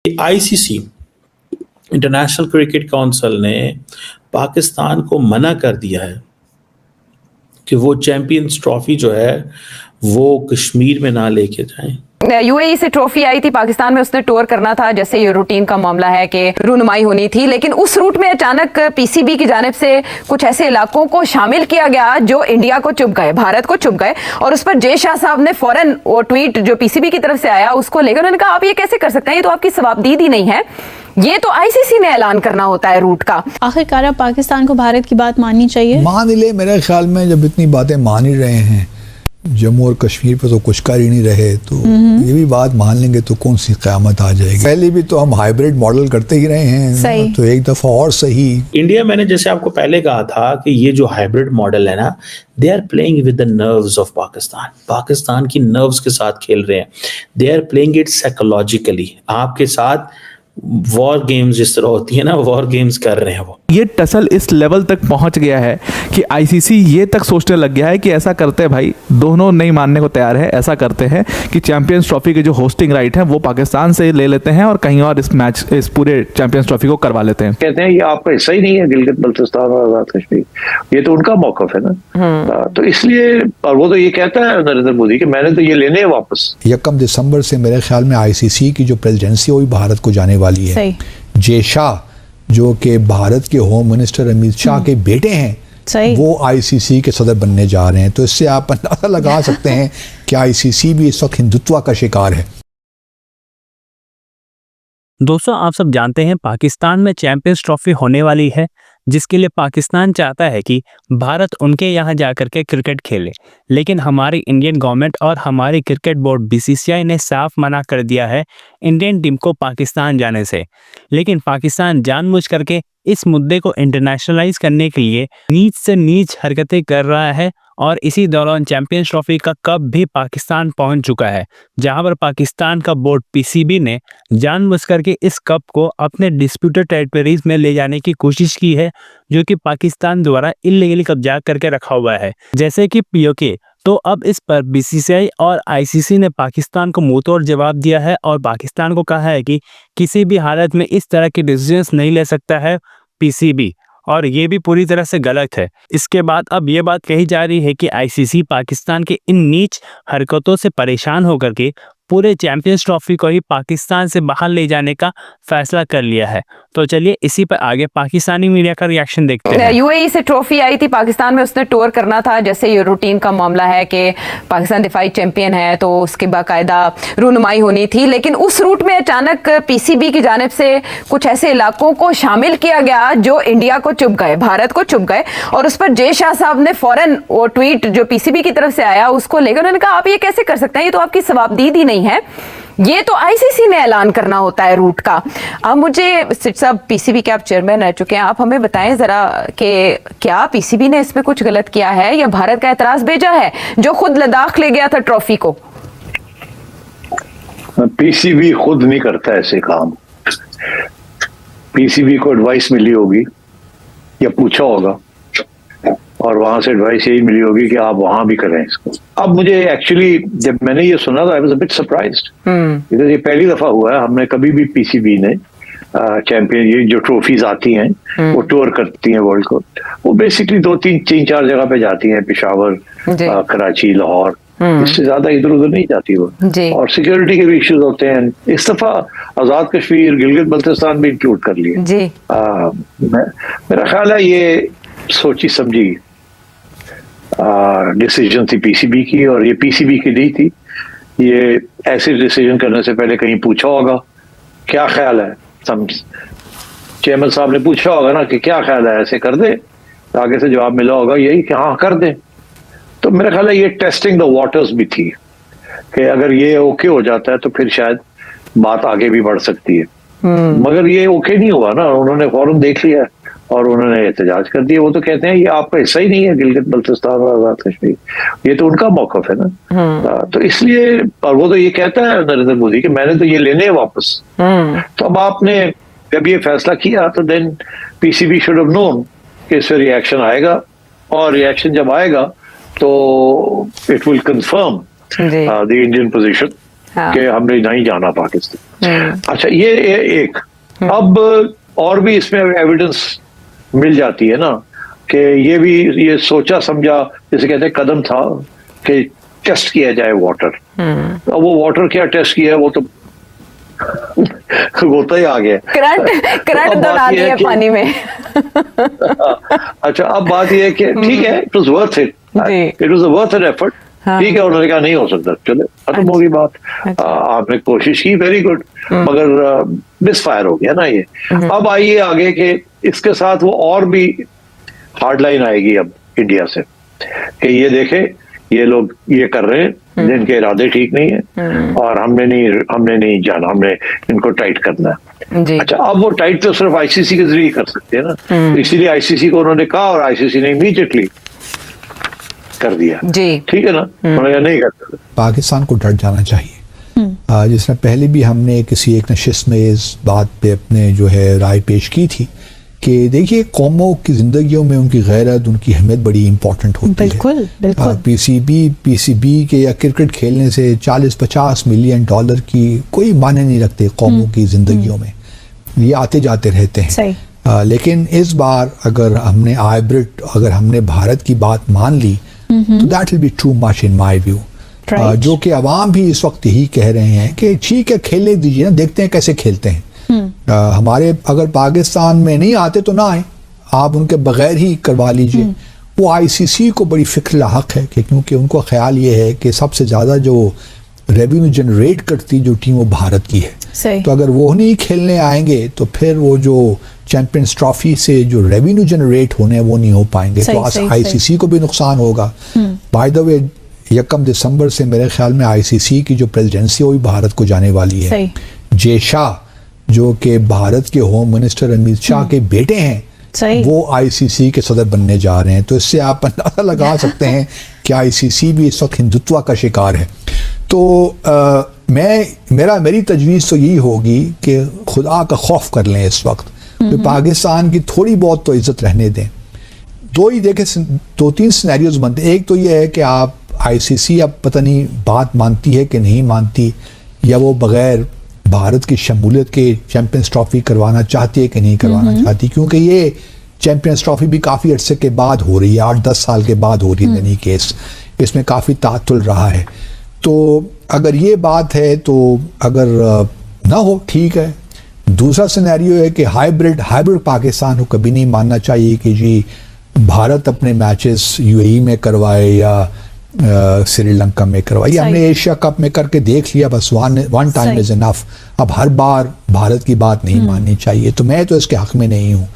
ICC international cricket council ने पाकिस्तान को मना कर दिया है कि वो चैंपियंस ट्रॉफी जो है वो कश्मीर में ना लेके जाएं। यूएई से ट्रॉफी आई थी पाकिस्तान में, उसने टूर करना था, जैसे ये रूटीन का मामला है कि रूनुमाई होनी थी, लेकिन उस रूट में अचानक पीसीबी की जानिब से कुछ ऐसे इलाकों को शामिल किया गया जो इंडिया को चुभ गए, भारत को चुभ गए, और उस पर जय शाह साहब ने फौरन वो ट्वीट जो पीसीबी की तरफ से आया उसको लेकर उन्होंने कहा आप ये कैसे कर सकते हैं, ये तो आपकी सवाबदीद ही नहीं है, ये तो आईसीसी ने ऐलान करना होता है रूट का। आखिरकार पाकिस्तान को भारत की बात माननी चाहिए। मान ले, मेरे ख्याल में जब इतनी बातें मान ही रहे हैं, जम्मू और कश्मीर पे तो कुछ कर ही नहीं रहे, तो ये भी बात मान लेंगे तो कौन सी क़यामत आ जाएगी। पहले भी तो हम हाइब्रिड मॉडल करते ही रहे हैं, तो एक दफा और सही। इंडिया, मैंने जैसे आपको पहले कहा था कि ये जो हाइब्रिड मॉडल है ना, they are playing with the nerves of Pakistan, Pakistan की नर्व्स के साथ खेल रहे हैं, they are playing it psychologically, आपके साथ वॉर गेम्स जिस तरह होती है ना, वॉर गेम्स कर रहे हैं वो। ये टसल इस लेवल तक पहुंच गया है कि आईसीसी ये तक सोचने लग गया है कि ऐसा करते हैं भाई, दोनों नहीं मानने को तैयार है, ऐसा करते हैं कि चैंपियंस ट्रॉफी के जो होस्टिंग राइट है वो पाकिस्तान से ले लेते हैं और कहीं और इस पूरे चैंपियंस ट्रॉफी को करवा लेते हैं। कहते हैं ये आपका हिस्सा ही नहीं है गिलगित बल्तिस्तान और आजाद कश्मीर, ये तो उनका मौकफ है ना, तो इसलिए, और वो तो ये कहता है नरेंद्र मोदी कि मैंने तो ये लेने हैं वापस। 1 दिसंबर से मेरे ख्याल में आईसीसी की जो प्रेसिडेंसी वो भी भारत को जाने वाली है। जय शाह जो कि भारत के होम मिनिस्टर अमित शाह के बेटे हैं, वो आईसीसी के सदर बनने जा रहे हैं, तो इससे आप अंदाजा लगा सकते हैं कि आईसीसी भी इस वक्त हिंदुत्व का शिकार है। दोस्तों, आप सब जानते हैं पाकिस्तान में चैंपियंस ट्रॉफी होने वाली है, जिसके लिए पाकिस्तान चाहता है कि भारत उनके यहाँ जाकर के क्रिकेट खेले, लेकिन हमारी इंडियन गवर्नमेंट और हमारी क्रिकेट बोर्ड बीसीसीआई ने साफ मना कर दिया है इंडियन टीम को पाकिस्तान जाने से। लेकिन पाकिस्तान जानबूझ करके इस मुद्दे को इंटरनेशनलाइज करने के लिए नीच से नीच हरकतें कर रहा है, और इसी दौरान चैंपियंस ट्रॉफी का कप भी पाकिस्तान पहुंच चुका है, जहां पर पाकिस्तान का बोर्ड पीसीबी ने जानबूझ करके इस कप को अपने डिस्प्यूटेड टेरिटरीज में ले जाने की कोशिश की है, जो कि पाकिस्तान द्वारा इल्लीगली कब्जा करके रखा हुआ है, जैसे कि पीओके। तो अब इस पर बीसीसीआई और आईसीसी ने पाकिस्तान को मुंहतोड़ जवाब दिया है और पाकिस्तान को कहा है कि किसी भी हालत में इस तरह के डिसीजंस नहीं ले सकता है पीसीबी, और ये भी पूरी तरह से गलत है। इसके बाद अब ये बात कही जा रही है कि आईसीसी पाकिस्तान के इन नीच हरकतों से परेशान होकर के पूरे चैंपियंस ट्रॉफी को ही पाकिस्तान से बाहर ले जाने का फैसला कर लिया है। तो चलिए इसी पर आगे पाकिस्तानी मीडिया का रिएक्शन देखते हैं। यूएई से ट्रॉफी आई थी पाकिस्तान में, उसने टूर करना था, जैसे ये रूटीन का मामला है कि पाकिस्तान दिफाई चैंपियन है तो उसकी बाकायदा रूनुमाई होनी थी, लेकिन उस रूट में अचानक पीसीबी की जानिब से कुछ ऐसे इलाकों को शामिल किया गया जो इंडिया को चुभ गए, भारत को चुभ गए, और उस पर जय शाह साहब ने फौरन वो ट्वीट जो पीसीबी की तरफ से आया उसको लेकर उन्होंने कहा आप ये कैसे कर सकते हैं, ये तो आपकी सवाबदीद ही नहीं है, ये तो आईसीसी ने ऐलान करना होता है रूट का। अब मुझे सब पीसीबी के आप चेयरमैन रह चुके हैं, आप हमें बताएं जरा कि क्या पीसीबी ने इसमें कुछ गलत किया है या भारत का एतराज भेजा है जो खुद लद्दाख ले गया था ट्रॉफी को? पीसीबी खुद नहीं करता ऐसे काम, पीसीबी को एडवाइस मिली होगी या पूछा होगा और वहां से एडवाइस यही मिली होगी कि आप वहां भी करें इसको। अब मुझे एक्चुअली जब मैंने ये सुना था I was a bit surprised, because ये पहली दफा हुआ है, हमने कभी भी पीसीबी ने चैंपियन ये जो ट्रॉफीज आती हैं वो टूर करती हैं वर्ल्ड को, वो बेसिकली 2-3-4 जगह पे जाती हैं, पेशावर, कराची, लाहौर, इससे ज्यादा इधर उधर नहीं जाती वो, और सिक्योरिटी के भी इश्यूज होते हैं। इस दफा आजाद कश्मीर, गिलगित बल्तिस्तान भी इंक्लूड कर लिए। मेरा ख्याल है ये सोची समझी डिसीजन थी पीसीबी की, और ये पीसीबी की नहीं थी, ये ऐसे डिसीजन करने से पहले कहीं पूछा होगा क्या ख्याल है, चेयरमैन साहब ने पूछा होगा ना कि क्या ख्याल है, ऐसे कर दे, आगे से जवाब मिला होगा यही कि हाँ कर दे। तो मेरा ख्याल है ये टेस्टिंग द वाटर्स भी थी कि अगर ये ओके हो जाता है तो फिर शायद बात आगे भी बढ़ सकती है, मगर ये ओके नहीं हुआ ना, उन्होंने फौरन देख लिया और उन्होंने एहतजाज कर दिया। वो तो कहते हैं ये आपका हिस्सा ही नहीं है गिलगित बल्तिस्तान और आजाद कश्मीर, ये तो उनका मौकफ है ना, तो इसलिए, और वो तो ये कहता है नरेंद्र मोदी कि मैंने तो ये लेने हैं वापस। तो अब आपने जब ये फैसला किया तो then PCB should have known कि इस पर रिएक्शन आएगा, और रिएक्शन जब आएगा तो it will confirm the Indian position हाँ। कि हमने नहीं जाना पाकिस्तान। अच्छा, ये एक अब और भी इसमें एविडेंस मिल जाती है ना कि ये सोचा समझा, जैसे कहते हैं, कदम था कि टेस्ट किया जाए वाटर। अब वो वाटर क्या टेस्ट किया है, वो तो होता ही आ गया। करंट दौड़ा दिया पानी में। अच्छा, अब बात ये है कि ठीक है, it was worth it, it was worth an effort. ठीक है, उन्होंने कहा नहीं हो सकता, चले खत्म होगी बात। आपने कोशिश की, वेरी गुड, मगर मिस फायर हो गया ना ये। अब आइए आगे कि इसके साथ वो और भी हार्ड लाइन आएगी अब इंडिया से कि ये देखें, ये लोग ये कर रहे हैं, जिनके इरादे ठीक नहीं है और हमने नहीं जाना, हमने इनको टाइट करना है। अच्छा, अब वो टाइट तो सिर्फ आईसीसी के जरिए कर सकते हैं ना, इसीलिए आईसीसी को उन्होंने कहा और आईसीसी ने इमीडिएटली कर दिया। ठीक है ना, उन्होंने नहीं कर सकते। पाकिस्तान को डट जाना चाहिए। जिसने पहले भी हमने किसी एक नशिस्त में इस बात पे अपने जो है राय पेश की थी कि देखिए, कौमों की जिंदगियों में उनकी गैरत, उनकी अहमियत बड़ी इंपॉर्टेंट होती है। पीसीबी के या क्रिकेट खेलने से 40-50 मिलियन डॉलर की कोई मायने नहीं रखते कौमों की जिंदगियों में, ये आते जाते रहते हैं। लेकिन इस बार अगर हमने भारत की बात मान ली तो that will be too much in my view. जो कि अवाम भी इस वक्त यही कह रहे हैं कि ठीक है, खेलने दीजिए ना, देखते हैं कैसे खेलते हैं। हमारे अगर पाकिस्तान में नहीं आते तो ना आए, आप उनके बगैर ही करवा लीजिए। वो आईसीसी को बड़ी फिक्र लाहक है कि क्योंकि उनको ख्याल ये है कि सबसे ज़्यादा जो रेवेन्यू जनरेट करती जो टीम वो भारत की है। तो अगर वो नहीं खेलने आएंगे तो फिर वो जो चैंपियंस ट्रॉफी से जो रेवेन्यू जनरेट होने हैं वो नहीं हो पाएंगे। तो आईसीसी को भी नुकसान होगा। बाय द वे, 1 दिसंबर से मेरे ख्याल में आईसीसी की जो प्रेसिडेंसी वो भी भारत को जाने वाली है। जय शाह, जो कि भारत के होम मिनिस्टर अमित शाह के बेटे हैं, वो आईसीसी के सदर बनने जा रहे हैं। तो इससे आप अंदाजा लगा सकते हैं कि आईसीसी भी इस वक्त हिंदुत्व का शिकार है। तो मेरी तजवीज़ तो यही होगी कि खुदा का खौफ कर लें इस वक्त, तो पाकिस्तान की थोड़ी बहुत तो इज्जत रहने दें। दो तीन सिनेरियोज बनते हैं। एक तो ये है कि आप आईसीसी अब पता नहीं बात मानती है कि नहीं मानती, या वो बगैर भारत की शमूलियत के चैंपियंस ट्रॉफी करवाना चाहती है कि नहीं करवाना चाहती, क्योंकि ये चैंपियंस ट्रॉफी भी काफ़ी अरसे के बाद हो रही है, 8-10 साल के बाद हो रही है। यानी केस इसमें काफ़ी तातुल रहा है। तो अगर ये बात है तो अगर ना हो, ठीक है। दूसरा सिनेरियो है कि हाइब्रिड पाकिस्तान को कभी नहीं मानना चाहिए कि जी भारत अपने मैचेस यूएई में करवाए या श्रीलंका में करवाई। हमने एशिया कप में करके देख लिया, बस वन टाइम इज इनफ। अब हर बार भारत की बात नहीं माननी चाहिए। तो मैं तो इसके हक में नहीं हूँ।